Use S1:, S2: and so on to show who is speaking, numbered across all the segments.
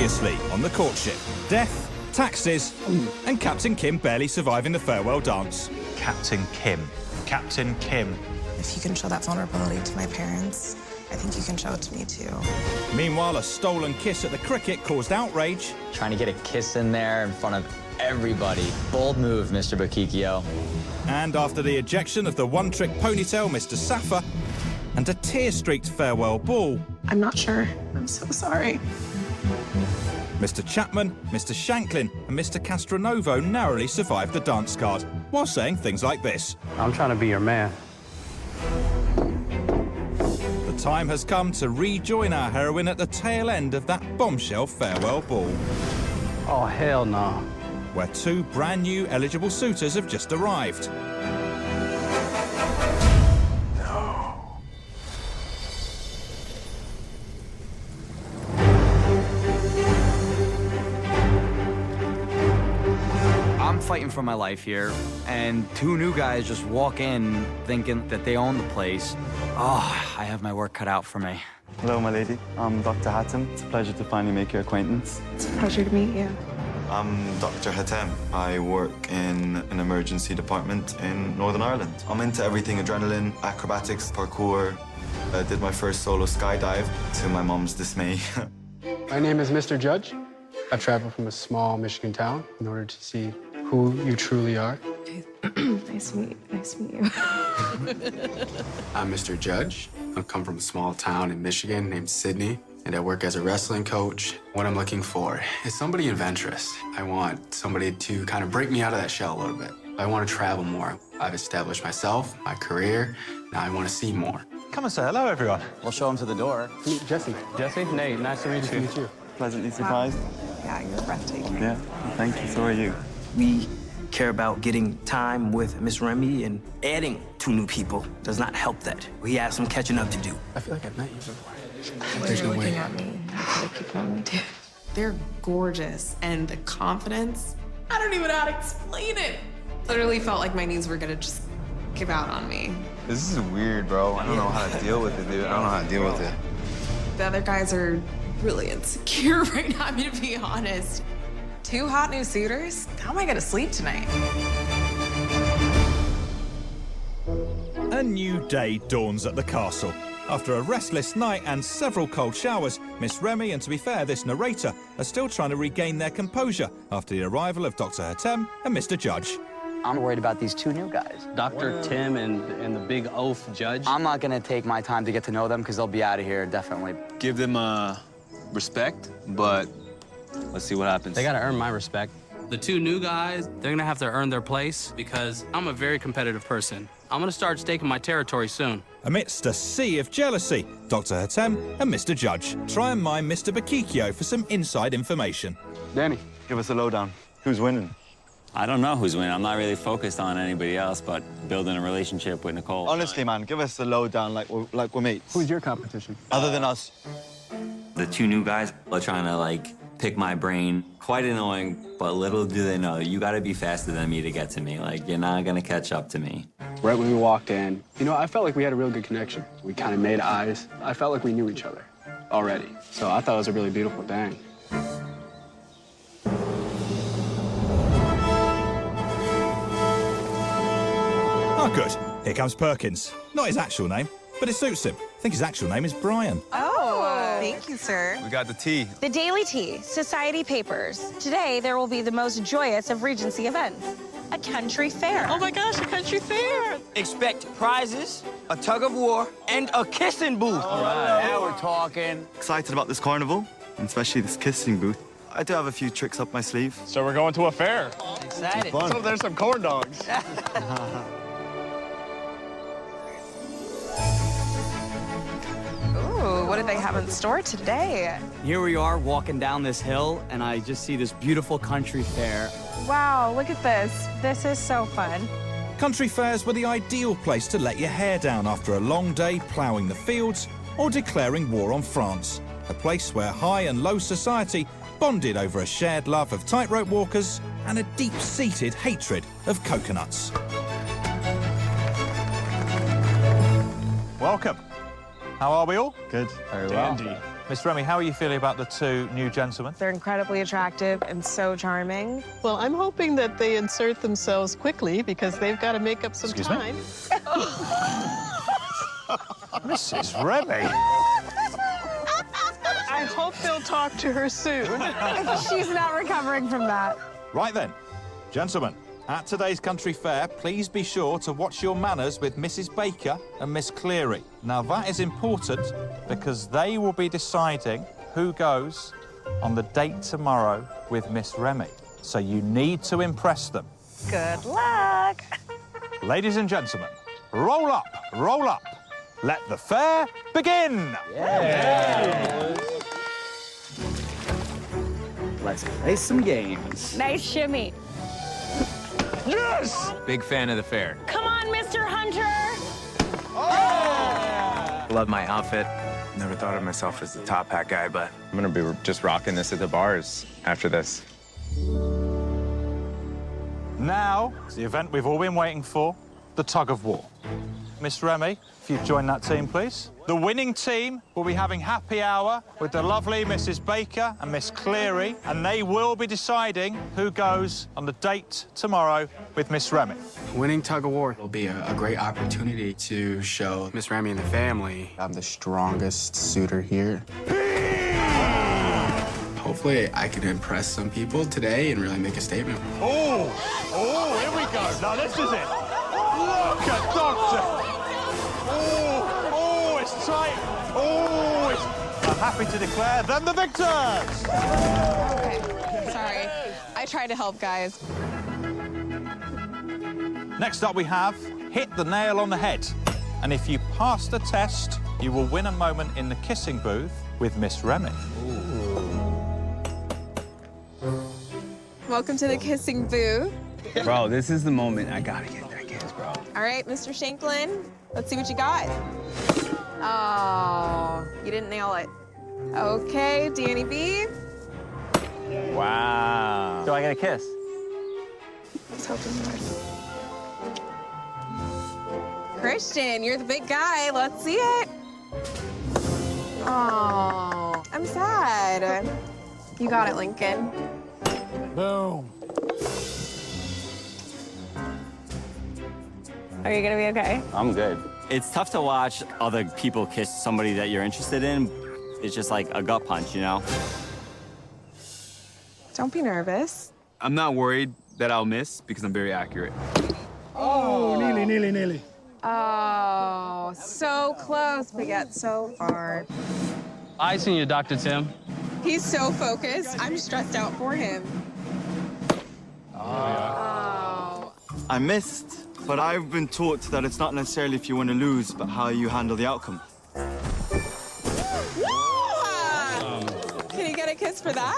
S1: Previously on the Courtship, death, taxes, and Captain Kim barely surviving the farewell dance.
S2: Captain Kim. Captain Kim.
S3: If you can show that vulnerability to my parents, I think you can show it to me too.
S1: Meanwhile, a stolen kiss at the cricket caused outrage.
S4: Trying to get a kiss in there in front of everybody. Bold move, Mr. Bakikio.
S1: And after the ejection of the one-trick ponytail, Mr. Safa, and a tear-streaked farewell ball,
S3: I'm not sure. I'm so sorry.
S1: Mr. Chapman, Mr. Shanklin, and Mr. Castronovo narrowly survived the dance card, while saying things like this.
S5: I'm trying to be your man.
S1: The time has come to rejoin our heroine at the tail end of that bombshell farewell ball,
S5: Oh, hell no.
S1: where two brand new eligible suitors have just arrived.
S6: I'm fighting for my life here, and two new guys just walk in thinking that they own the place. Oh, I have my work cut out for me.
S7: Hello, my lady. I'm Dr. Hatem. It's a pleasure to finally make your acquaintance.
S3: It's a pleasure to meet you.
S7: I'm Dr. Hatem. I work in an emergency department in Northern Ireland. I'm into everything adrenaline, acrobatics, parkour. I did my first solo skydive to my mom's dismay.
S5: My name is Mr. Judge. I've traveled from a small Michigan town in order to see who you truly are.
S3: Nice to meet you.
S8: I'm Mr. Judge. I come from a small town in Michigan named Sydney, and I work as a wrestling coach. What I'm looking for is somebody adventurous. I want somebody to kind of break me out of that shell a little bit. I want to travel more. I've established myself, my career. Now I want to see more.
S2: Come and say hello, everyone.
S6: We'll show them to the door.
S5: Meet Jesse. Jesse? Nate, nice to meet you.
S7: Pleasantly surprised.
S3: Yeah, you're breathtaking.
S7: Yeah, thank you. So are you.
S9: We care about getting time with Miss Remy, and adding two new people does not help that. We have some catching up to do.
S8: I feel like I've met you before.
S3: There's no way. At me. I keep on me too. They're gorgeous, and the confidence, I don't even know how to explain it. Literally felt like my knees were gonna just give out on me.
S10: This is weird, bro. I don't know how to deal with it, dude. I don't know how to deal with it.
S3: The other guys are really insecure right now, I mean, to be honest. Two hot new suitors? How am I gonna sleep tonight?
S1: A new day dawns at the castle. After a restless night and several cold showers, Miss Remy, and to be fair, this narrator, are still trying to regain their composure after the arrival of Dr. Hatem and Mr. Judge.
S6: I'm worried about these two new guys.
S5: Dr. Tim and the big oaf Judge.
S6: I'm not gonna take my time to get to know them because they'll be out of here, definitely.
S10: Give them respect, but let's see what happens.
S5: They gotta earn my respect.
S11: The two new guys, they're gonna have to earn their place because I'm a very competitive person. I'm gonna start staking my territory soon.
S1: Amidst a sea of jealousy, Dr. Hatem and Mr. Judge try and mine Mr. Bakikio for some inside information.
S7: Danny, give us a lowdown. Who's winning?
S4: I don't know who's winning. I'm not really focused on anybody else, but building a relationship with Nicole.
S7: Honestly, man, give us a lowdown like we're mates.
S5: Who's your competition?
S7: Other than us.
S4: The two new guys are trying to, pick my brain. Quite annoying, but little do they know, you gotta be faster than me to get to me. You're not gonna catch up to me.
S8: Right when we walked in, I felt like we had a real good connection. We kind of made eyes. I felt like we knew each other already. So I thought it was a really beautiful thing.
S1: Oh, good. Here comes Perkins. Not his actual name, but it suits him. I think his actual name is Brian.
S3: Oh, thank you, sir.
S10: We got the tea.
S12: The Daily Tea, Society Papers. Today, there will be the most joyous of Regency events, a country fair.
S9: Oh my gosh, a country fair! Expect prizes, a tug of war, and a kissing booth.
S6: All right, now we're talking.
S7: Excited about this carnival, and especially this kissing booth. I do have a few tricks up my sleeve.
S5: So we're going to a fair.
S6: Excited.
S5: So there's some corn dogs.
S3: Ooh, what do they have in store today?
S6: Here we are walking down this hill, and I just see this beautiful country fair.
S12: Wow, look at this. This is so fun.
S1: Country fairs were the ideal place to let your hair down after a long day ploughing the fields or declaring war on France. A place where high and low society bonded over a shared love of tightrope walkers and a deep-seated hatred of coconuts.
S2: Welcome. How are we all?
S7: Good.
S4: Very well.
S5: Dandy.
S2: Miss Remy, how are you feeling about the two new gentlemen?
S3: They're incredibly attractive and so charming.
S13: Well, I'm hoping that they insert themselves quickly because they've got to make up some
S2: Excuse me?
S13: time.
S2: Mrs. Remy.
S13: I hope they'll talk to her soon.
S3: She's not recovering from that.
S1: Right then, gentlemen, at today's country fair, please be sure to watch your manners with Mrs. Baker and Miss Cleary. Now, that is important because they will be deciding who goes on the date tomorrow with Miss Remy. So you need to impress them.
S12: Good luck.
S1: Ladies and gentlemen, roll up, roll up. Let the fair begin.
S6: Let's play some games.
S12: Nice shimmy.
S1: Yes!
S10: Big fan of the fair.
S12: Come on, Mr. Hunter.
S14: Love my outfit. Never thought of myself as the top hat guy, but I'm gonna be just rocking this at the bars after this.
S1: Now, it's the event we've all been waiting for, the tug of war. Miss Remy, if you'd join that team, please. The winning team will be having happy hour with the lovely Mrs. Baker and Miss Cleary, and they will be deciding who goes on the date tomorrow with Miss Remy.
S8: Winning tug of war will be a great opportunity to show Miss Remy and the family I'm the strongest suitor here. Hopefully, I can impress some people today and really make a statement.
S1: Oh, here we go. Now, this is it. Look at Doctor. Oh, it's tight. Oh, it's... I'm happy to declare them the victors.
S3: Okay, sorry. I tried to help, guys.
S1: Next up, we have hit the nail on the head. And if you pass the test, you will win a moment in the kissing booth with Miss Remy.
S3: Welcome to the kissing booth.
S14: Bro, this is the moment I gotta get that kiss, bro.
S3: All right, Mr. Shanklin, let's see what you got. Oh, you didn't nail it. Okay, Danny B.
S6: Wow. Do I get a kiss?
S3: Let's hope it works. Christian, you're the big guy. Let's see it. Oh, I'm sad. You got it, Lincoln.
S1: Boom.
S12: Are you gonna be okay?
S6: I'm good.
S4: It's tough to watch other people kiss somebody that you're interested in. It's just like a gut punch, you know?
S3: Don't be nervous.
S10: I'm not worried that I'll miss because I'm very accurate.
S13: Oh, nearly.
S3: Oh, so close, but yet so far.
S11: I seen you, Dr. Tim.
S3: He's so focused. I'm stressed out for him. Oh.
S7: I missed, but I've been taught that it's not necessarily if you win or lose, but how you handle the outcome.
S3: Can you get a kiss for that?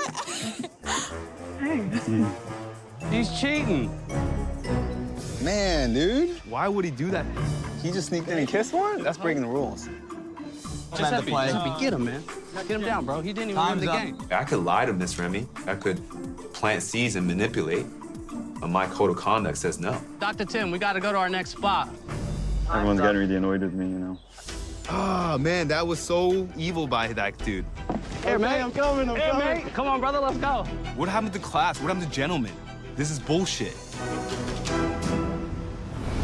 S10: He's cheating.
S14: Man, dude.
S10: Why would he do that?
S14: He just sneaked in and kissed one? That's breaking the rules.
S11: Giuseppe, get him, man. Get him down, bro. He didn't even win the game.
S15: I could lie to Miss Remy. I could plant seeds and manipulate. But my code of conduct says no.
S11: Dr. Tim, we got to go to our next spot.
S14: Everyone's getting really annoyed with me, you know.
S10: Oh, man, that was so evil by that dude.
S11: Here, man.
S13: I'm coming.
S11: Mate. Come on, brother, let's go.
S10: What happened to class? What happened to gentlemen? This is bullshit.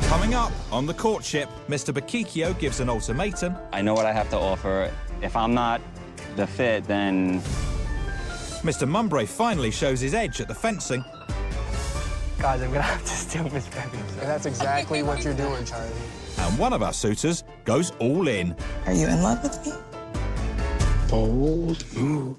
S1: Coming up on the Courtship, Mr. Bakikio gives an ultimatum.
S6: I know what I have to offer. If I'm not the fit, then...
S1: Mr. Mumbrae finally shows his edge at the fencing.
S9: Guys, I'm gonna have to steal Miss Remy.
S5: And that's exactly what you're doing, Charlie.
S1: And one of our suitors goes all in.
S3: Are you in love with me?
S8: Bold move.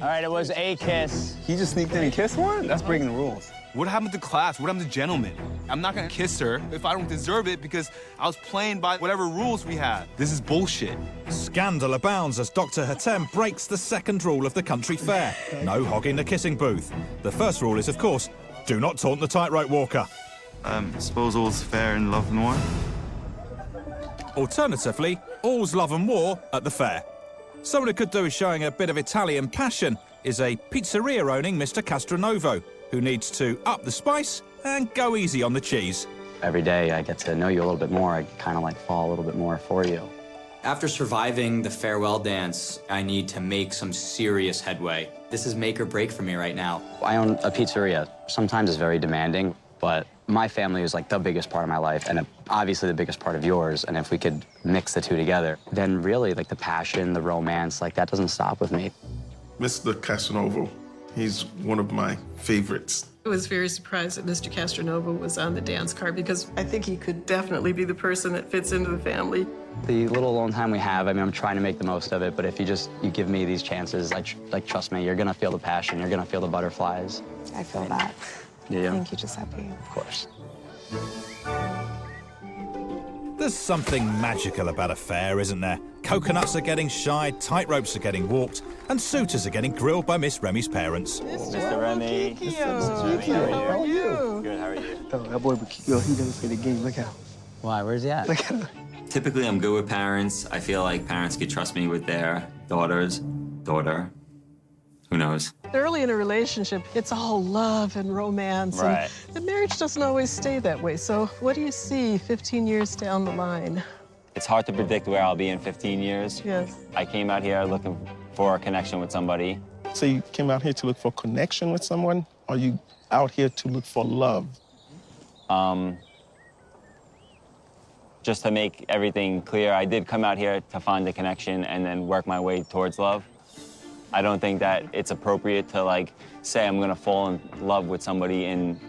S6: All right, it was a kiss.
S14: He just sneaked in and kissed one? That's breaking the rules.
S10: What happened to class? What happened to gentlemen? I'm not gonna kiss her if I don't deserve it because I was playing by whatever rules we had. This is bullshit.
S1: Scandal abounds as Dr. Hatem breaks the second rule of the country fair. No hogging the kissing booth. The first rule is, of course, do not taunt the tightrope walker.
S7: Suppose all's fair in love and war.
S1: Alternatively, all's love and war at the fair. Someone who could do with showing a bit of Italian passion is a pizzeria-owning Mr. Castronovo, who needs to up the spice and go easy on the cheese.
S6: Every day I get to know you a little bit more. I kind of like fall a little bit more for you. After surviving the farewell dance, I need to make some serious headway. This is make or break for me right now. I own a pizzeria. Sometimes it's very demanding, but my family is like the biggest part of my life and obviously the biggest part of yours. And if we could mix the two together, then really like the passion, the romance, like that doesn't stop with me.
S16: Mr. Casanova, he's one of my favorites.
S13: I was very surprised that Mr. Castronova was on the dance card because I think he could definitely be the person that fits into the family.
S6: The little alone time we have, I mean, I'm trying to make the most of it, but if you give me these chances, like trust me, you're gonna feel the passion, you're gonna feel the butterflies.
S3: I feel that.
S6: Yeah.
S3: Thank you, Giuseppe.
S6: Of course.
S1: There's something magical about a fair, isn't there? Coconuts are getting shied, tight ropes are getting walked, and suitors are getting grilled by Miss Remy's parents.
S17: Mr. Remy.
S9: How are you?
S17: Good, how are you?
S9: Oh, that boy Bakiko, he doesn't play the game. Look out.
S6: Why? Where's he at?
S9: Look at him.
S4: Typically, I'm good with parents. I feel like parents could trust me with their daughter. Who knows?
S13: Early in a relationship, it's all love and romance.
S17: Right.
S13: And the marriage doesn't always stay that way. So what do you see 15 years down the line?
S17: It's hard to predict where I'll be in 15 years.
S13: Yes.
S17: I came out here looking for a connection with somebody.
S16: So you came out here to look for connection with someone, or you out here to look for love?
S17: Just to make everything clear, I did come out here to find a connection and then work my way towards love. I don't think that it's appropriate to like say I'm gonna fall in love with somebody in,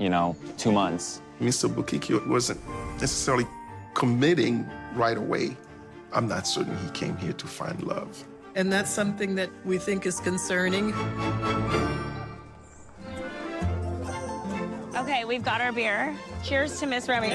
S17: 2 months.
S16: Mr. Bukikio wasn't necessarily committing right away. I'm not certain he came here to find love.
S13: And that's something that we think is concerning.
S12: Okay, we've got our beer. Cheers to Miss Remy.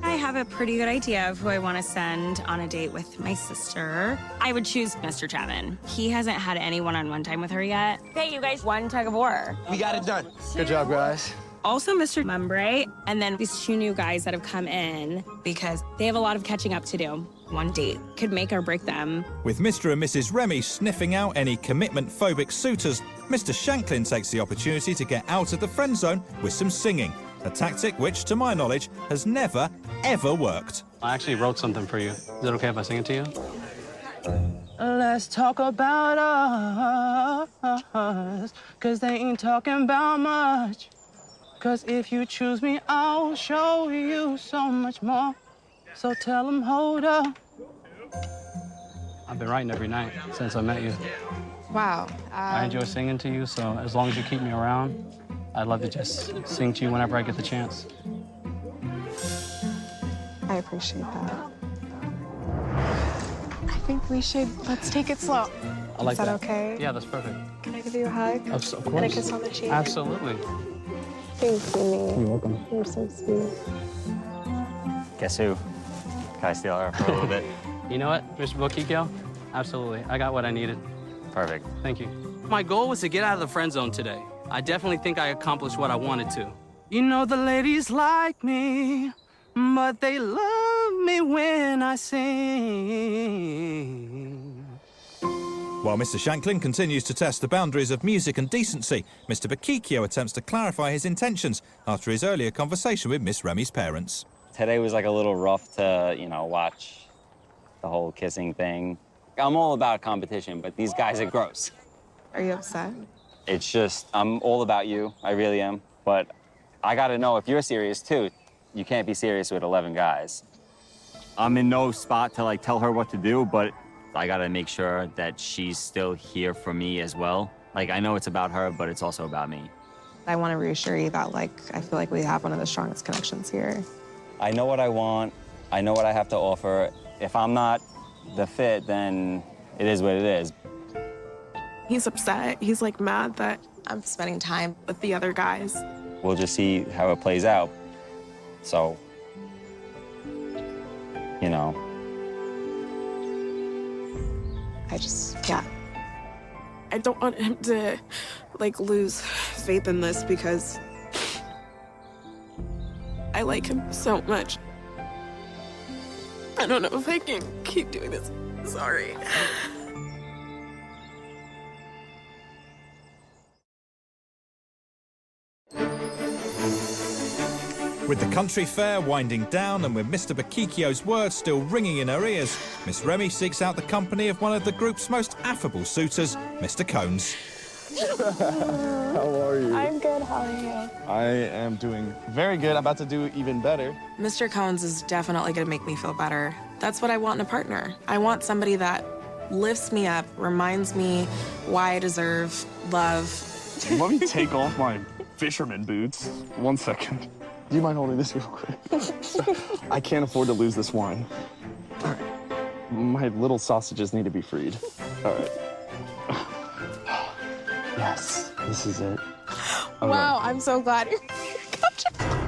S12: I have a pretty good idea of who I want to send on a date with my sister. I would choose Mr. Chapman. He hasn't had any one-on-one time with her yet. Hey, you guys, one tug of war.
S9: We got it done. Good job, guys.
S12: Also Mr. Mumbre, and then these two new guys that have come in because they have a lot of catching up to do. One date could make or break them.
S1: With Mr. and Mrs. Remy sniffing out any commitment-phobic suitors, Mr. Shanklin takes the opportunity to get out of the friend zone with some singing, a tactic which, to my knowledge, has never, ever worked.
S11: I actually wrote something for you. Is it okay if I sing it to you?
S18: Let's talk about us, 'cause they ain't talking about much. 'Cause if you choose me, I'll show you so much more. So tell them, hold up.
S11: I've been writing every night since I met you.
S3: Wow.
S11: I enjoy singing to you, so as long as you keep me around, I'd love to just sing to you whenever I get the chance.
S3: I appreciate that. I think let's take it slow.
S11: I like
S3: Is that okay?
S11: Yeah, that's perfect.
S3: Can I give you a hug?
S11: Of course.
S3: And a kiss on the cheek?
S11: Absolutely.
S3: Thank you, Nate.
S11: You're welcome.
S3: You're so sweet.
S17: Guess who? Can I steal her for a little bit?
S11: You know what, Mr. Bokikyo? Absolutely. I got what I needed.
S17: Perfect.
S11: Thank you. My goal was to get out of the friend zone today. I definitely think I accomplished what I wanted to.
S18: You know the ladies like me, but they love me when I sing.
S1: While Mr. Shanklin continues to test the boundaries of music and decency, Mr. Bakikio attempts to clarify his intentions after his earlier conversation with Miss Remy's parents.
S17: Today was like a little rough to, watch the whole kissing thing. I'm all about competition, but these guys are gross.
S3: Are you upset?
S17: It's just, I'm all about you. I really am. But I gotta know if you're serious too. You can't be serious with 11 guys. I'm in no spot to tell her what to do, but I gotta make sure that she's still here for me as well. I know it's about her, but it's also about me.
S3: I want to reassure you that, I feel like we have one of the strongest connections here.
S17: I know what I want. I know what I have to offer. If I'm not the fit, then it is what it is.
S3: He's upset. He's, mad that I'm spending time with the other guys.
S17: We'll just see how it plays out. So,
S3: I don't want him to, lose faith in this because I like him so much. I don't know if I can keep doing this. Sorry.
S1: With the country fair winding down and with Mr. Bakikio's words still ringing in her ears, Miss Remy seeks out the company of one of the group's most affable suitors, Mr. Cones.
S19: How are you?
S3: I'm good, how are you?
S19: I am doing very good. I'm about to do even better.
S3: Mr. Cones is definitely gonna make me feel better. That's what I want in a partner. I want somebody that lifts me up, reminds me why I deserve love.
S19: Let me take off my fisherman boots. 1 second. Do you mind holding this real quick? I can't afford to lose this wine. All right. My little sausages need to be freed. All right. Yes, this is it.
S3: Wow, I'm so glad you're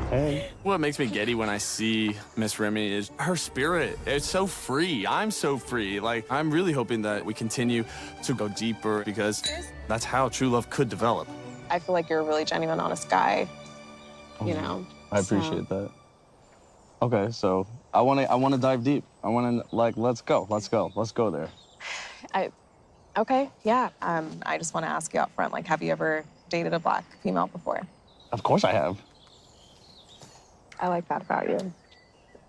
S19: Hey.
S18: What makes me giddy when I see Miss Remy is her spirit. It's so free. I'm so free. Like, I'm really hoping that we continue to go deeper because that's how true love could develop.
S3: I feel like you're a really genuine, honest guy, you know?
S19: I appreciate that. Okay, so I want to dive deep. I want to, like, let's go there.
S3: Okay, yeah. I just want to ask you up front, like, have you ever dated a black female before?
S19: Of course I have.
S3: I like that about you.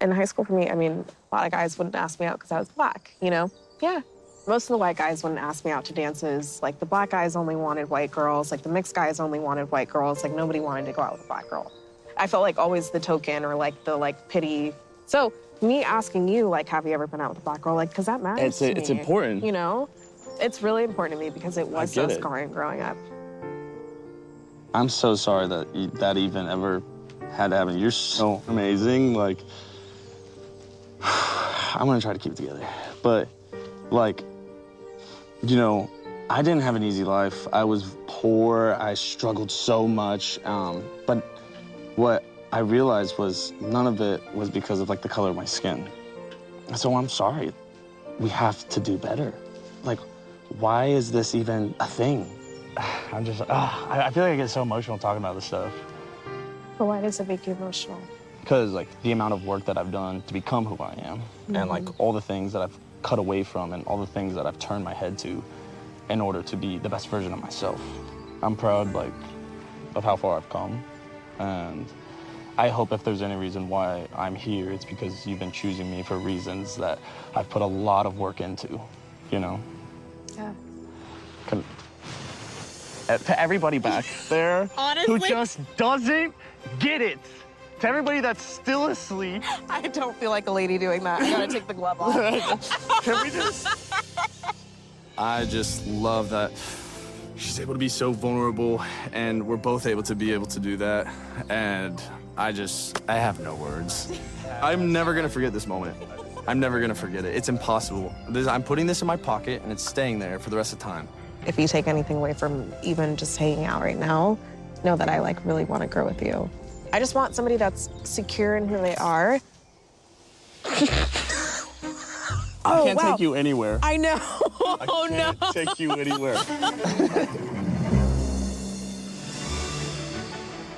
S3: In high school, for me, I mean, a lot of guys wouldn't ask me out because I was black, you know? Yeah. Most of the white guys wouldn't ask me out to dances. Like, the black guys only wanted white girls. Like, the mixed guys only wanted white girls. Like, nobody wanted to go out with a black girl. I felt like always the token or, like, the, like, pity. So me asking you, like, have you ever been out with a black girl? Like, because that matters to me.
S19: It's important.
S3: You know? It's really important to me because it was so scarring growing up.
S19: I'm so sorry that that even ever had to happen. You're so amazing. Like, I'm gonna try to keep it together. But, like, you know, I didn't have an easy life. I was poor. I struggled so much. But what I realized was none of it was because of, like, the color of my skin. So I'm sorry. We have to do better. Like, why is this even a thing? I'm just, I feel like I get so emotional talking about this stuff.
S3: But why does it make you emotional?
S19: Because, like, the amount of work that I've done to become who I am, and, like, all the things that I've cut away from and all the things that I've turned my head to in order to be the best version of myself. I'm proud, like, of how far I've come. And I hope if there's any reason why I'm here, it's because you've been choosing me for reasons that I've put a lot of work into, you know?
S3: Yeah.
S19: To everybody back there
S3: Honestly?
S19: who just doesn't get it. To everybody that's still asleep.
S3: I don't feel like a lady doing that. I gotta take the glove off.
S19: Can we just...
S18: I just love that she's able to be so vulnerable, and we're both able to do that. And I have no words. I'm never gonna forget this moment. I'm never gonna forget it. It's impossible. I'm putting this in my pocket, and it's staying there for the rest of the time.
S3: If you take anything away from even just hanging out right now, know that I, like, really want to grow with you. I just want somebody that's secure in who they are.
S19: I can't take you anywhere.
S3: I know.
S19: I can't take you anywhere.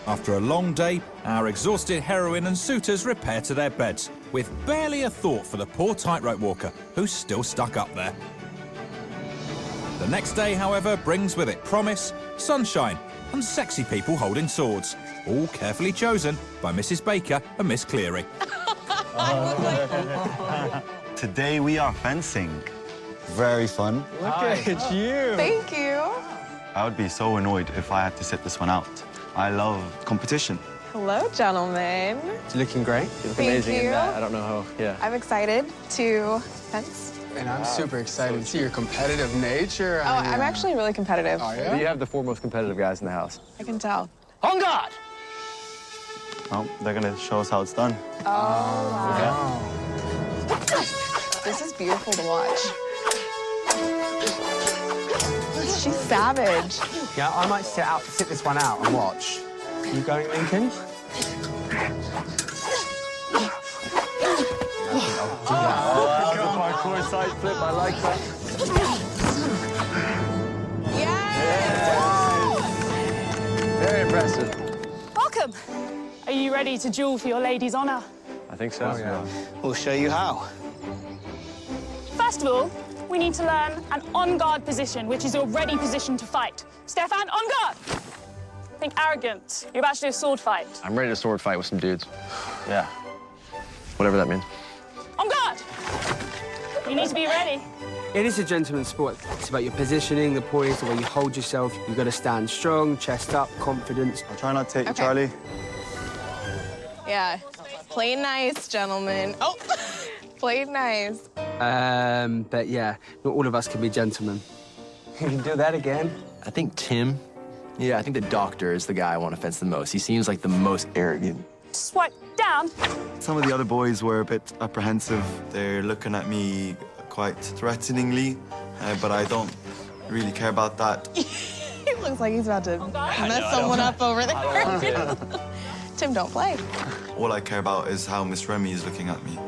S1: After a long day, our exhausted heroine and suitors repair to their beds, with barely a thought for the poor tightrope walker, who's still stuck up there. The next day, however, brings with it promise, sunshine, and sexy people holding swords, all carefully chosen by Mrs. Baker and Miss Cleary.
S7: Today we are fencing. Very fun.
S19: Look at you.
S3: Thank you.
S7: I would be so annoyed if I had to sit this one out. I love competition.
S3: Hello, gentlemen.
S5: You're looking great. You look
S3: Thank
S5: amazing in
S3: you.
S5: that. I don't know how, yeah.
S3: I'm excited to fence.
S5: And I'm super excited to see your competitive nature.
S3: Oh, I'm actually really competitive.
S5: Oh, yeah?
S14: You have the four most competitive guys in the house.
S3: I can tell.
S18: On guard!
S7: Oh, they're gonna show us how it's done.
S3: Oh, wow. This is beautiful to watch. She's savage.
S5: Yeah, I might sit this one out and watch. You going, Lincoln?
S19: Oh, that's a parkour side flip. I like that.
S3: Yes!
S19: Very impressive.
S20: Welcome. Are you ready to duel for your lady's honor?
S14: I think so.
S5: Oh, yeah.
S9: We'll show you how.
S20: First of all, we need to learn an on-guard position, which is your ready position to fight. Stefan, on guard! Think arrogant. You're about to do a sword fight.
S21: I'm ready to sword fight with some dudes. Yeah. Whatever that means.
S20: On guard! You need to be ready.
S9: It is a gentleman's sport. It's about your positioning, the poise, the way you hold yourself. You've got to stand strong, chest up, confidence.
S7: I'll try not to take you,
S3: Okay.
S7: Charlie.
S3: Yeah. Play nice, gentlemen. Oh, play nice.
S9: But yeah, not all of us can be gentlemen. You can do that again?
S21: I think Tim, yeah, I think the doctor is the guy I want to fence the most. He seems like the most arrogant.
S20: Swipe down.
S7: Some of the other boys were a bit apprehensive. They're looking at me quite threateningly, but I don't really care about that.
S3: He looks like he's about to mess someone up over there. Tim, don't play.
S7: All I care about is how Miss Remy is looking at me,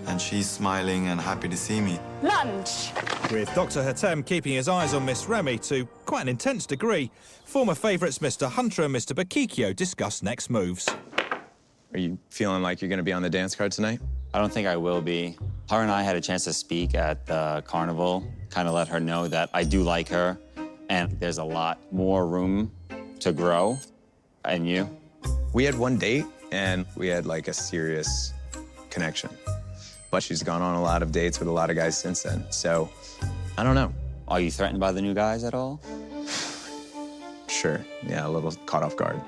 S7: and she's smiling and happy to see me.
S20: Lunge.
S1: With Dr. Hatem keeping his eyes on Miss Remy to quite an intense degree, former favourites Mr. Hunter and Mr. Bakikio discuss next moves.
S14: Are you feeling like you're going to be on the dance card tonight?
S4: I don't think I will be. Her and I had a chance to speak at the carnival, kind of let her know that I do like her, and there's a lot more room to grow. And you?
S14: We had one date, and we had like a serious connection. But she's gone on a lot of dates with a lot of guys since then, so I don't know.
S4: Are you threatened by the new guys at all?
S14: Sure, yeah, a little caught off guard.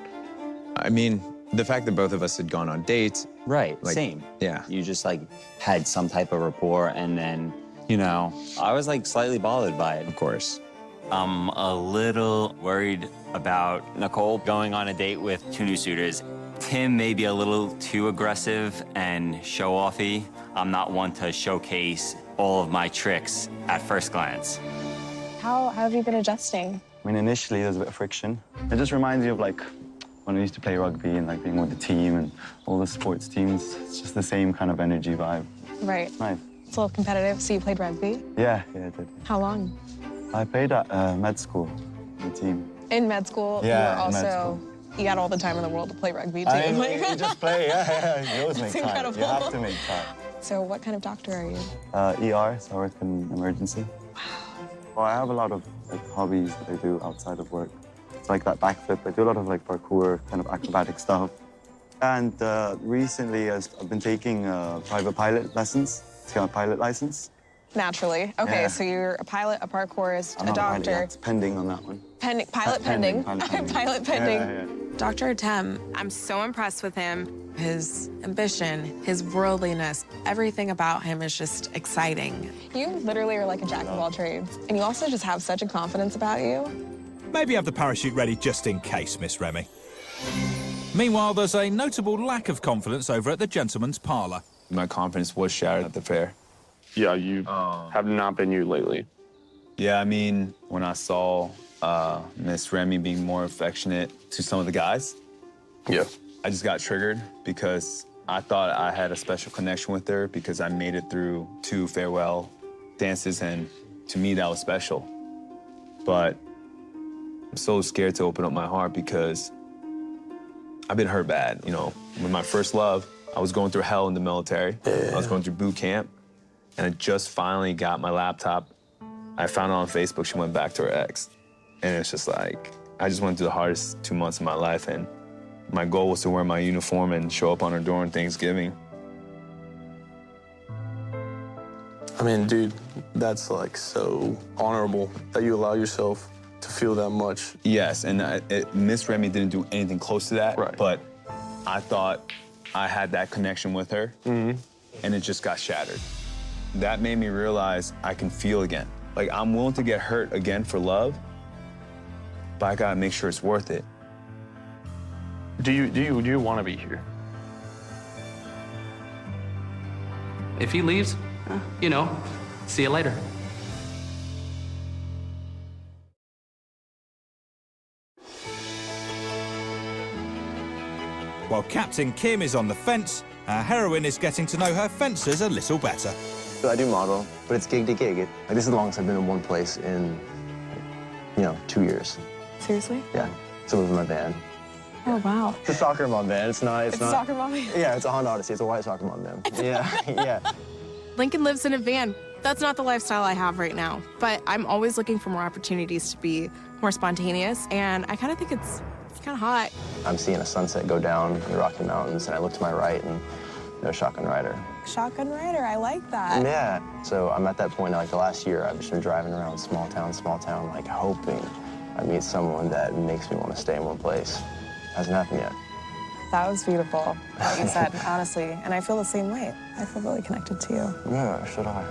S14: I mean, the fact that both of us had gone on dates.
S4: Right,
S14: like,
S4: same.
S14: Yeah.
S4: You just like had some type of rapport, and then, you know, I was like slightly bothered by it.
S14: Of course.
S4: I'm a little worried about Nicole going on a date with two new suitors. Tim may be a little too aggressive and show-offy. I'm not one to showcase all of my tricks at first glance.
S3: How have you been adjusting?
S7: I mean, initially there's a bit of friction. It just reminds you of like when I used to play rugby and like being with the team and all the sports teams. It's just the same kind of energy vibe.
S3: Right.
S7: Nice.
S3: It's a little competitive. So you played rugby?
S7: Yeah, I did.
S3: How long?
S7: I played at med school, the team.
S3: In med school?
S7: Yeah,
S3: You were
S7: in med
S3: also, you had all the time in the world to play rugby, too.
S7: I mean, you just play, yeah. You always make
S3: It's
S7: time.
S3: incredible.
S7: You have to make time.
S3: So what kind of doctor are you?
S7: ER, so I work in emergency. Wow. Well, I have a lot of like hobbies that I do outside of work. It's like that backflip. I do a lot of like parkour, kind of acrobatic stuff. And recently, I've been taking private pilot lessons to get my pilot license.
S3: Naturally. Okay,
S7: Yeah.
S3: so you're a pilot, a parkourist,
S7: I'm
S3: a
S7: not pilot
S3: doctor.
S7: yet. It's pending on that one.
S3: Pilot pending. Pilot pending.
S7: Yeah.
S3: Dr. Hatem, I'm so impressed with him. His ambition, his worldliness, everything about him is just exciting. You literally are like a jack of all trades. And you also just have such a confidence about you.
S1: Maybe have the parachute ready just in case, Miss Remy. Meanwhile, there's a notable lack of confidence over at the gentleman's parlour.
S14: My confidence was shattered at the fair.
S18: Yeah, you have not been you lately.
S14: Yeah, I mean, when I saw Miss Remy being more affectionate to some of the guys,
S18: yeah,
S14: I just got triggered because I thought I had a special connection with her because I made it through 2 farewell dances, and to me, that was special. But I'm so scared to open up my heart because I've been hurt bad. You know, with my first love, I was going through hell in the military. I was going through boot camp, and I just finally got my laptop. I found her on Facebook. She went back to her ex. And it's just like, I just went through the hardest 2 months of my life, and my goal was to wear my uniform and show up on her door on Thanksgiving.
S18: I mean, dude, that's like so honorable that you allow yourself to feel that much.
S14: Yes, and Miss Remy didn't do anything close to that,
S18: right.
S14: But I thought I had that connection with her, and it just got shattered. That made me realize I can feel again. Like, I'm willing to get hurt again for love, but I gotta make sure it's worth it.
S18: Do you want to be here?
S11: If he leaves, you know, see you later.
S1: While Captain Kim is on the fence, our heroine is getting to know her fencers a little better.
S21: I do model, but it's gig to gig. Like, this is the longest I've been in one place in, 2 years.
S3: Seriously?
S21: Yeah, still live in my van.
S3: Oh, wow.
S21: It's a soccer mom van. It's not.
S3: It's a soccer mom van?
S21: Yeah, it's a Honda Odyssey. It's a white soccer mom van. Yeah.
S3: Lincoln lives in a van. That's not the lifestyle I have right now. But I'm always looking for more opportunities to be more spontaneous, and I kind of think it's kind of hot.
S21: I'm seeing a sunset go down in the Rocky Mountains, and I look to my right, and no shotgun rider.
S3: Shotgun rider, I like that.
S21: Yeah. So I'm at that point, like the last year, I've just been driving around small town, like hoping I meet someone that makes me want to stay in one place. Hasn't happened yet.
S3: That was beautiful, what you said, honestly. And I feel the same way. I feel really connected to you.
S21: Yeah, should I?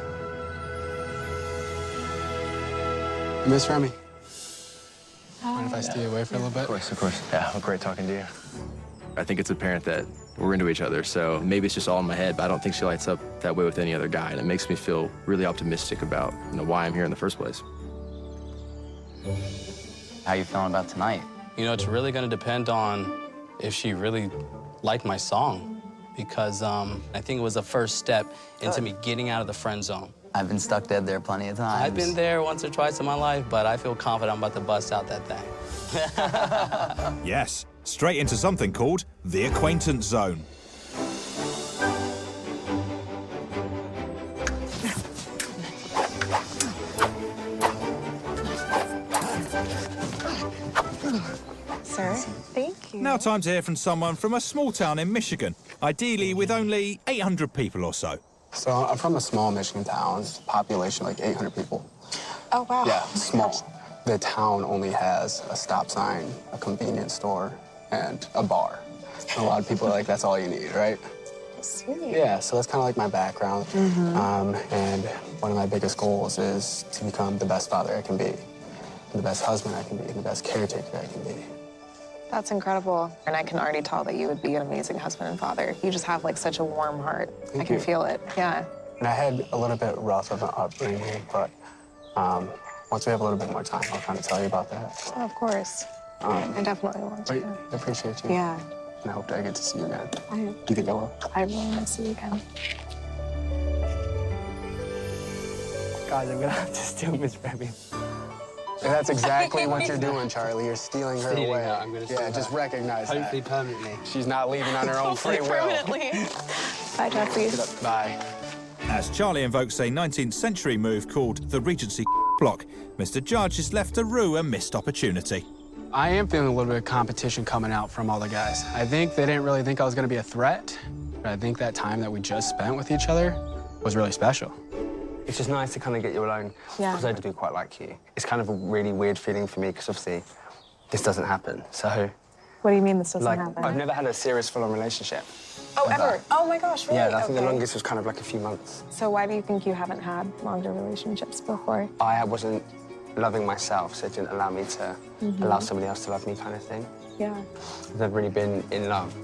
S5: Miss Remy. Mind if I stay away for a little bit?
S21: Of course. Yeah, well, great talking to you.
S2: I think it's apparent that we're into each other, so maybe it's just all in my head, but I don't think she lights up that way with any other guy, and it makes me feel really optimistic about, why I'm here in the first place.
S6: How you feeling about tonight?
S11: It's really gonna depend on if she really liked my song, because I think it was the first step into me getting out of the friend zone.
S6: I've been stuck dead there plenty of times.
S11: I've been there once or twice in my life, but I feel confident I'm about to bust out that thing.
S1: Yes, straight into something called the acquaintance zone.
S3: Sir, thank you.
S1: Now time to hear from someone from a small town in Michigan, ideally with only 800 people or so.
S5: So I'm from a small Michigan town, population like 800 people.
S3: Oh, wow.
S5: Yeah, small. The town only has a stop sign, a convenience store, and a bar. A lot of people are like, that's all you need, right?
S3: Sweet.
S5: Yeah, so that's kind of like my background. And one of my biggest goals is to become the best father I can be, the best husband I can be, and the best caretaker I can be.
S3: That's incredible. And I can already tell that you would be an amazing husband and father. You just have like such a warm heart. I can feel it, yeah.
S5: And I had a little bit rough of an upbringing, but once we have a little bit more time, I'll kind of tell you about that.
S3: Oh, of course. I definitely want to.
S5: I appreciate you.
S3: Yeah.
S5: And I hope that I get to see you again.
S3: Do
S5: you think I will?
S3: I really want to see you again.
S9: Guys, I'm gonna have to steal Miss Remy.
S5: And that's exactly what you're doing, Charlie. You're stealing her
S9: Stealing
S5: away.
S9: her. I'm gonna steal
S5: Yeah, just
S9: her.
S5: recognize that.
S9: Hopefully permanently.
S5: She's not leaving on her own free will.
S3: Permanently. Bye, Jesse.
S5: Bye.
S1: As Charlie invokes a 19th century move called the Regency block, Mr. Judge is left to rue a missed opportunity.
S5: I am feeling a little bit of competition coming out from all the guys. I think they didn't really think I was going to be a threat, but I think that time that we just spent with each other was really special.
S9: It's just nice to kind of get you alone.
S3: Yeah.
S9: Because I do quite like you. It's kind of a really weird feeling for me because obviously this doesn't happen. So.
S3: What do you mean this doesn't
S9: like,
S3: happen?
S9: I've never had a serious full-on relationship.
S3: Oh, ever? Oh my gosh, really?
S9: Yeah, I think the
S3: Okay.
S9: longest was kind of like a few months.
S3: So why do you think you haven't had longer relationships before?
S9: I wasn't loving myself, so it didn't allow me to allow somebody else to love me kind of thing.
S3: Yeah.
S9: I've never really been in love,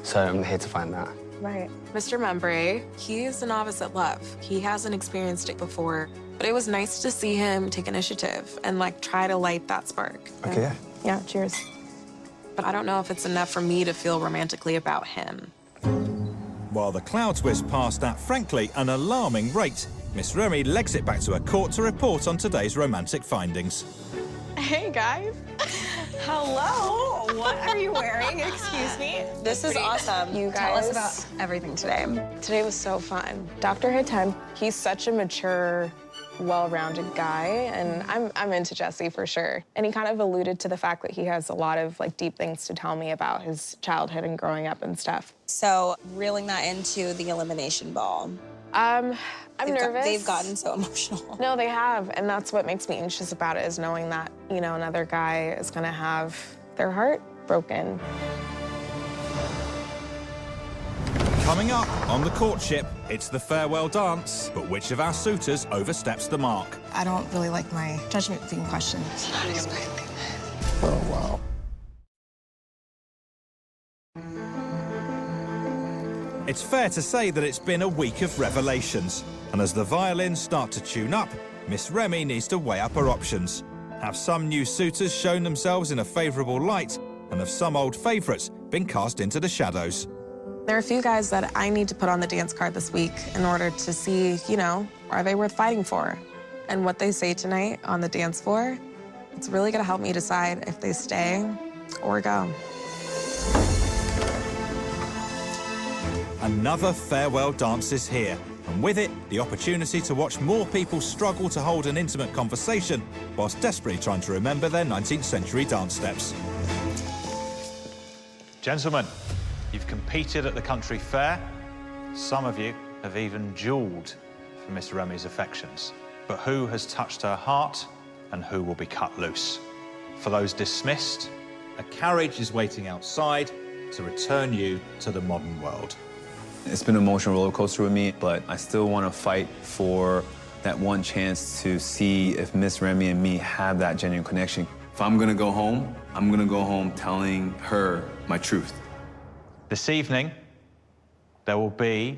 S9: so I'm here to find that.
S3: Right. Mr. Membray, he's a novice at love. He hasn't experienced it before, but it was nice to see him take initiative and like try to light that spark.
S9: Okay, yeah.
S3: Yeah, cheers. But I don't know if it's enough for me to feel romantically about him.
S1: While the clouds whiz past at, frankly, an alarming rate, Miss Remy legs it back to her court to report on today's romantic findings.
S3: Hey, guys.
S12: Hello. What are you wearing? Excuse me.
S3: This is awesome. You guys.
S12: Tell us about everything today.
S3: Today was so fun. Dr. Hatem, he's such a mature, well-rounded guy, and I'm into Jesse for sure. And he kind of alluded to the fact that he has a lot of like deep things to tell me about his childhood and growing up and stuff.
S12: So, reeling that into the elimination ball.
S3: I'm nervous.
S12: They've gotten so emotional.
S3: No, they have, and that's what makes me anxious about it, is knowing that, you know, another guy is gonna have their heart broken.
S1: Coming up on the courtship, it's the farewell dance, but which of our suitors oversteps the mark?
S22: I don't really like my judgment being questioned.
S16: Oh, wow.
S1: It's fair to say that it's been a week of revelations, and as the violins start to tune up, Miss Remy needs to weigh up her options. Have some new suitors shown themselves in a favourable light, and have some old favourites been cast into the shadows?
S3: There are a few guys that I need to put on the dance card this week in order to see, you know, are they worth fighting for? And what they say tonight on the dance floor, it's really gonna help me decide if they stay or go.
S1: Another farewell dance is here, and with it, the opportunity to watch more people struggle to hold an intimate conversation whilst desperately trying to remember their 19th century dance steps. Gentlemen, you've competed at the country fair. Some of you have even duelled for Miss Remy's affections. But who has touched her heart and who will be cut loose? For those dismissed, a carriage is waiting outside to return you to the modern world.
S14: It's been an emotional roller coaster with me, but I still want to fight for that one chance to see if Miss Remy and me have that genuine connection. If I'm gonna go home, I'm gonna go home telling her my truth.
S1: This evening, there will be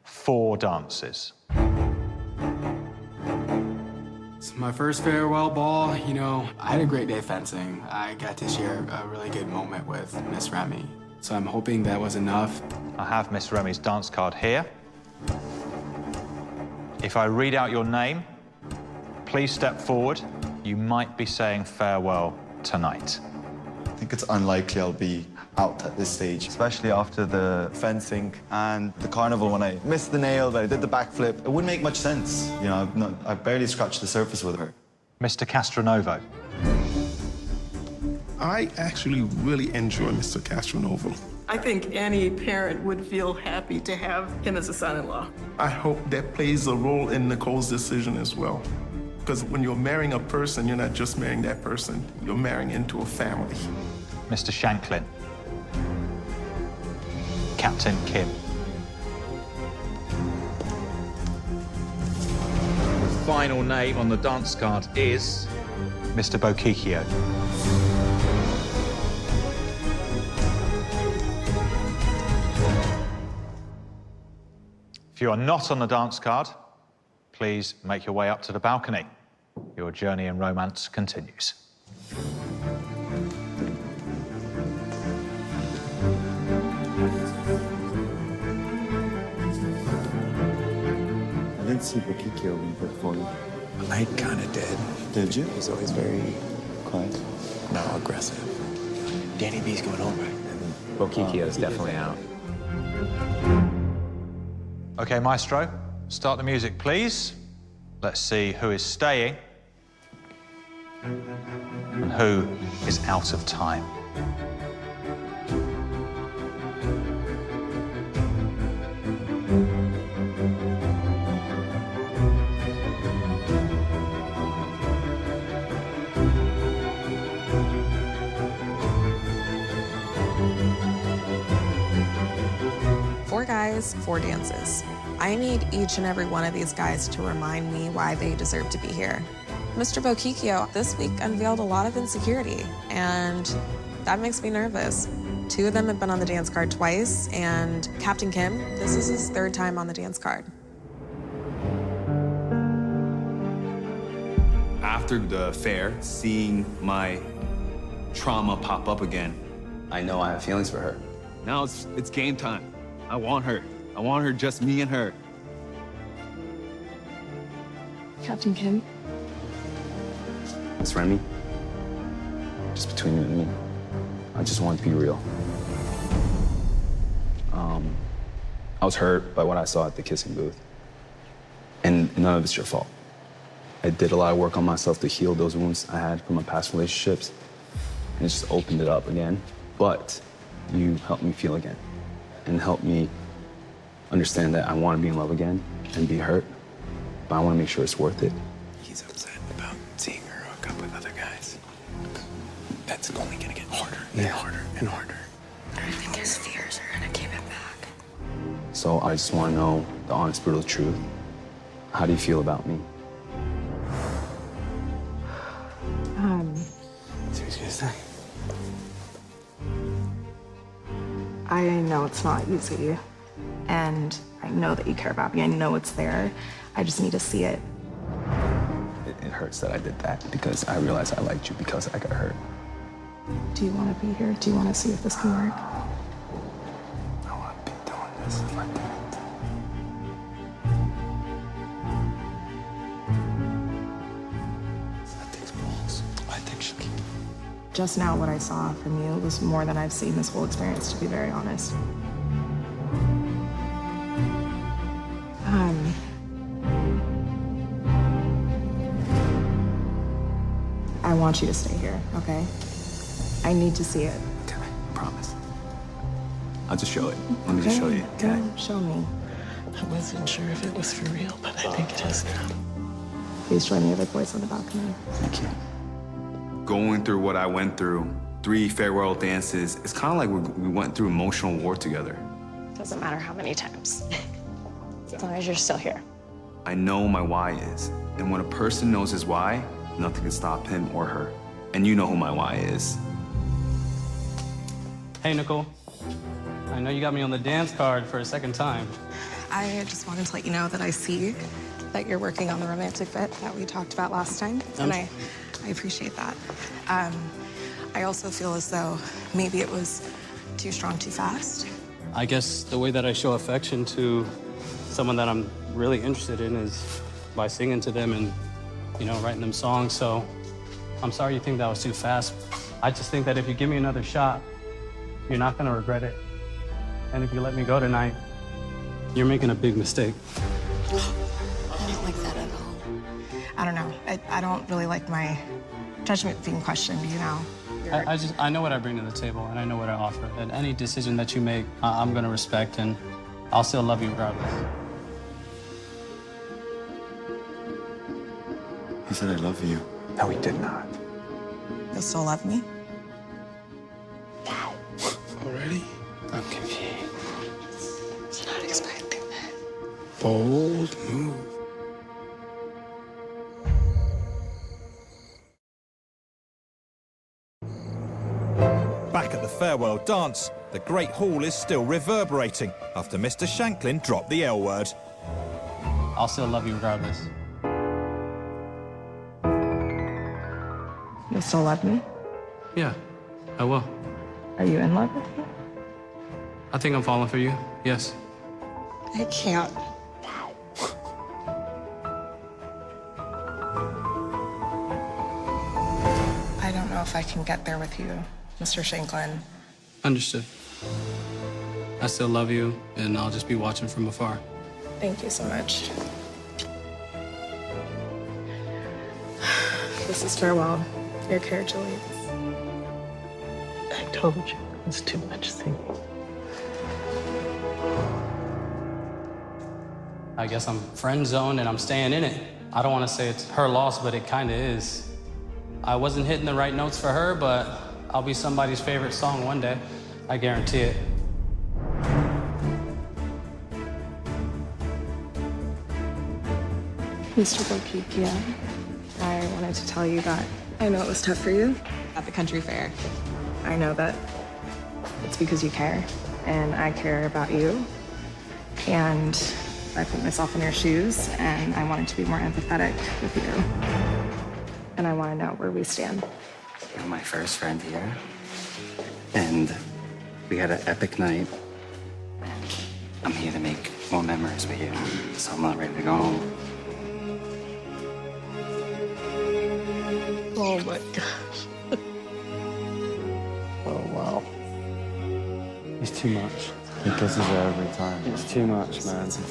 S1: 4 dances.
S8: It's my first farewell ball. You know, I had a great day fencing. I got to share a really good moment with Miss Remy. So I'm hoping that was enough.
S1: I have Miss Remy's dance card here. If I read out your name, please step forward. You might be saying farewell tonight.
S7: I think it's unlikely I'll be out at this stage, especially after the fencing and the carnival when I missed the nail, but I did the backflip. It wouldn't make much sense. You know, I've barely scratched the surface with her.
S1: Mr. Castronovo.
S16: I actually really enjoy Mr. Castronovo.
S13: I think any parent would feel happy to have him as a son-in-law.
S16: I hope that plays a role in Nicole's decision as well. Because when you're marrying a person, you're not just marrying that person, you're marrying into a family.
S1: Mr. Shanklin. Captain Kim. The final name on the dance card is Mr. Bokikio. If you are not on the dance card, please make your way up to the balcony. Your journey in romance continues.
S21: I didn't see Bokikio when you performed.
S15: I kind of did.
S21: Did you?
S15: He's always very
S21: quiet.
S15: no aggressive. Danny B's going home, right?
S21: Bokikio's definitely out.
S1: Okay, Maestro, start the music, please. Let's see who is staying and who is out of time.
S3: Four guys, 4 dances. I need each and every one of these guys to remind me why they deserve to be here. Mr. Bokikio this week unveiled a lot of insecurity, and that makes me nervous. 2 of them have been on the dance card twice, and Captain Kim, this is his 3rd time on the dance card.
S14: After the fair, seeing my trauma pop up again, I know I have feelings for her. Now it's game time. I want her. I want her, just me and her.
S22: Captain Kim?
S14: Miss Remy, just between you and me, I just want it to be real. I was hurt by what I saw at the kissing booth. And none of it's your fault. I did a lot of work on myself to heal those wounds I had from my past relationships. And it just opened it up again. But you helped me feel again and helped me understand that I want to be in love again and be hurt, but I want to make sure it's worth it.
S15: He's upset about seeing her hook up with other guys. That's only gonna get harder and harder and harder.
S22: I think his fears are gonna keep him back.
S14: So I just want to know the honest, brutal truth. How do you feel about me?
S15: See what he's gonna say.
S22: I know it's not easy, and I know that you care about me. I know it's there. I just need to see it.
S14: It hurts that I did that because I realized I liked you because I got hurt.
S22: Do you want to be here? Do you want to see if this can work?
S15: I want to be doing this if I didn't. That takes balls. I think she'll keep.
S22: Just now, what I saw from you was more than I've seen this whole experience, to be very honest. I want you to stay here, okay? I need to see it.
S15: Okay, promise.
S14: I'll just show it. Let me just show you. Okay.
S22: Show me.
S13: I wasn't sure if it was for real, but I think it is now.
S22: Please join the other boys on the balcony.
S14: Thank you. Going through what I went through, 3 farewell dances, it's kind of like we went through emotional war together.
S20: Doesn't matter how many times. As long as you're still here.
S14: I know my why is, and when a person knows his why, nothing can stop him or her. And you know who my why is.
S11: Hey, Nicole. I know you got me on the dance card for a second time.
S22: I just wanted to let you know that I see that you're working on the romantic bit that we talked about last time, and I appreciate that. I also feel as though maybe it was too strong too fast.
S11: I guess the way that I show affection to someone that I'm really interested in is by singing to them and, you know, writing them songs. So I'm sorry you think that was too fast. I just think that if you give me another shot, you're not gonna regret it. And if you let me go tonight, you're making a big mistake.
S22: I don't like that at all. I don't know. I don't really like my judgment being questioned, you know?
S11: I know what I bring to the table, and I know what I offer. And any decision that you make, I'm gonna respect, and I'll still love you regardless.
S7: He said I love you.
S15: No, he did not.
S22: You'll still love me?
S15: Wow. Already? I'm confused.
S22: It's not expecting that.
S15: Bold move.
S1: Back at the farewell dance, the Great Hall is still reverberating after Mr. Shanklin dropped the L word.
S11: I'll still love you regardless.
S22: You'll still love me?
S11: Yeah, I will.
S22: Are you in love with me?
S11: I think I'm falling for you, yes.
S22: I can't. I don't know if I can get there with you, Mr. Shanklin.
S11: Understood. I still love you, and I'll just be watching from afar.
S22: Thank you so much. This is farewell. Your carriage awaits.
S13: I told you, it's too much singing.
S11: I guess I'm friend zoned and I'm staying in it. I don't want to say it's her loss, but it kind of is. I wasn't hitting the right notes for her, but I'll be somebody's favorite song one day. I guarantee it.
S22: Mr. Bokekia, I wanted to tell you that I know it was tough for you at the country fair. I know that it's because you care, and I care about you. And I put myself in your shoes, and I wanted to be more empathetic with you. And I want to know where we stand.
S10: You're my first friend here, and we had an epic night. I'm here to make more memories with you, so I'm not ready to go home.
S13: Oh my gosh. Oh wow.
S19: It's too much. He kisses her every time. It's too much, man.
S15: It's a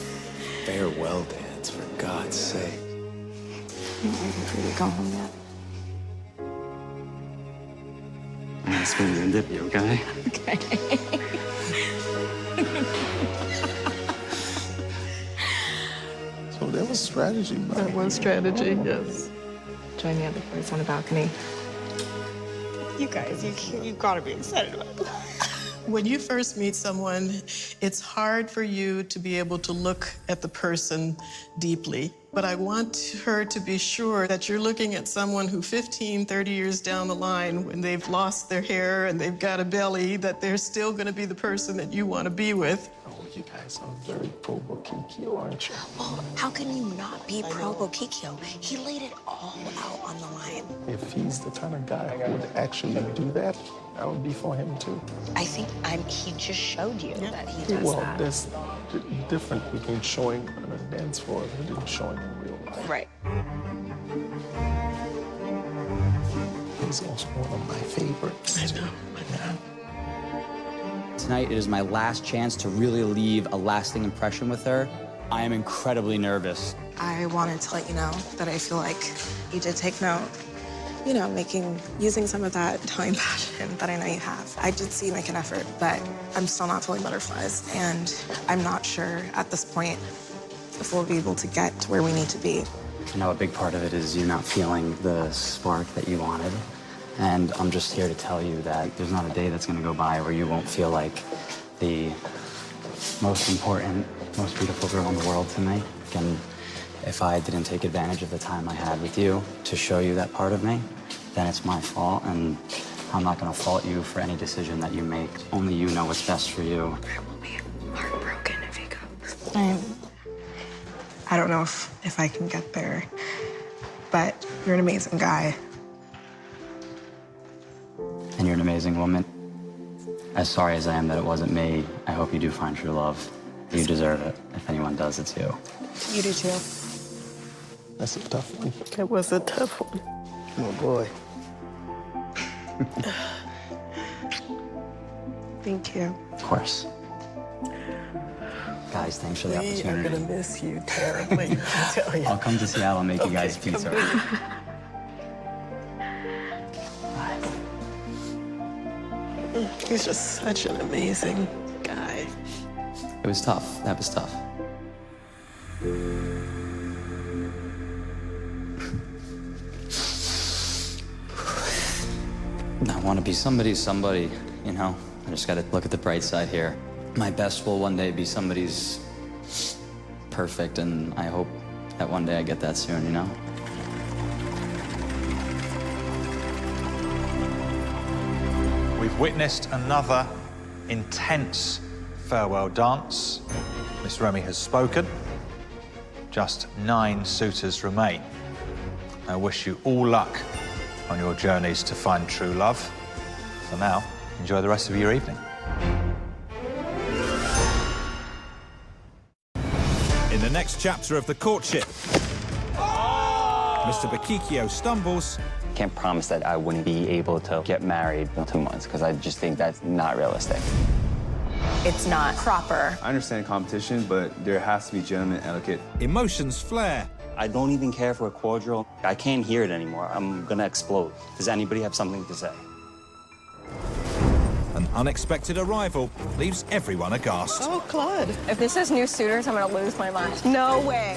S15: farewell dance, for God's sake.
S22: I'm waiting for you to come home yet.
S10: I'm gonna spin you and dip you, okay?
S22: Okay.
S16: So there was strategy, man.
S13: That was strategy, yes.
S22: Join the other boys on the balcony.
S13: You guys, you've got to be excited about it. When you first meet someone, it's hard for you to be able to look at the person deeply. But I want her to be sure that you're looking at someone who 15, 30 years down the line, when they've lost their hair and they've got a belly, that they're still going to be the person that you want to be with.
S16: Oh, you guys are very pro-Bokikio, aren't you?
S17: Well, how can you not be pro-Bokikio? He laid it all out on the line.
S16: If he's the kind of guy who would actually do that, that would be for him too.
S17: I think he just showed you that he does
S16: Well,
S17: that.
S16: there's difference between showing on a dance floor and showing in real life.
S17: Right.
S16: He's also one of my favorites. I know.
S6: Tonight, it is my last chance to really leave a lasting impression with her. I am incredibly nervous.
S22: I wanted to let you know that I feel like you did take note. you know, using some of that Italian passion that I know you have. I did see you make an effort, but I'm still not feeling butterflies. And I'm not sure at this point if we'll be able to get to where we need to be.
S6: I know a big part of it is you not feeling the spark that you wanted. And I'm just here to tell you that there's not a day that's gonna go by where you won't feel like the most important, most beautiful girl in the world to me. And if I didn't take advantage of the time I had with you to show you that part of me, then it's my fault, and I'm not gonna fault you for any decision that you make. Only you know what's best for you.
S22: I will be heartbroken if he goes. I don't know if I can get there, but you're an amazing guy.
S6: And you're an amazing woman. As sorry as I am that it wasn't me, I hope you do find true love. You deserve it. If anyone does, it's you.
S22: You do too.
S9: That's a tough one.
S13: It was a tough one.
S9: Oh, boy.
S22: Thank you.
S6: Of course. Guys, thanks for the opportunity.
S13: We are gonna miss you terribly, I tell you.
S6: I'll come to Seattle and make you guys pizza.
S13: He's just such an amazing guy.
S6: It was tough. That was tough. I want to be somebody's somebody, you know? I just got to look at the bright side here. My best will one day be somebody's perfect, and I hope that one day I get that soon, you know?
S4: We've witnessed another intense farewell dance. Miss Remy has spoken. Just 9 suitors remain. I wish you all luck on your journeys to find true love. For now, enjoy the rest of your evening.
S1: In the next chapter of the courtship, Mr. Bakikio stumbles.
S21: Can't promise that I wouldn't be able to get married in 2 months, because I just think that's not realistic.
S18: It's not proper.
S14: I understand competition, but there has to be gentleman etiquette.
S1: Emotions flare.
S10: I don't even care for a cordial. I can't hear it anymore. I'm gonna explode. Does anybody have something to say?
S1: An unexpected arrival leaves everyone aghast.
S13: Oh, Claude.
S18: If this is new suitors, I'm gonna lose my mind. No way.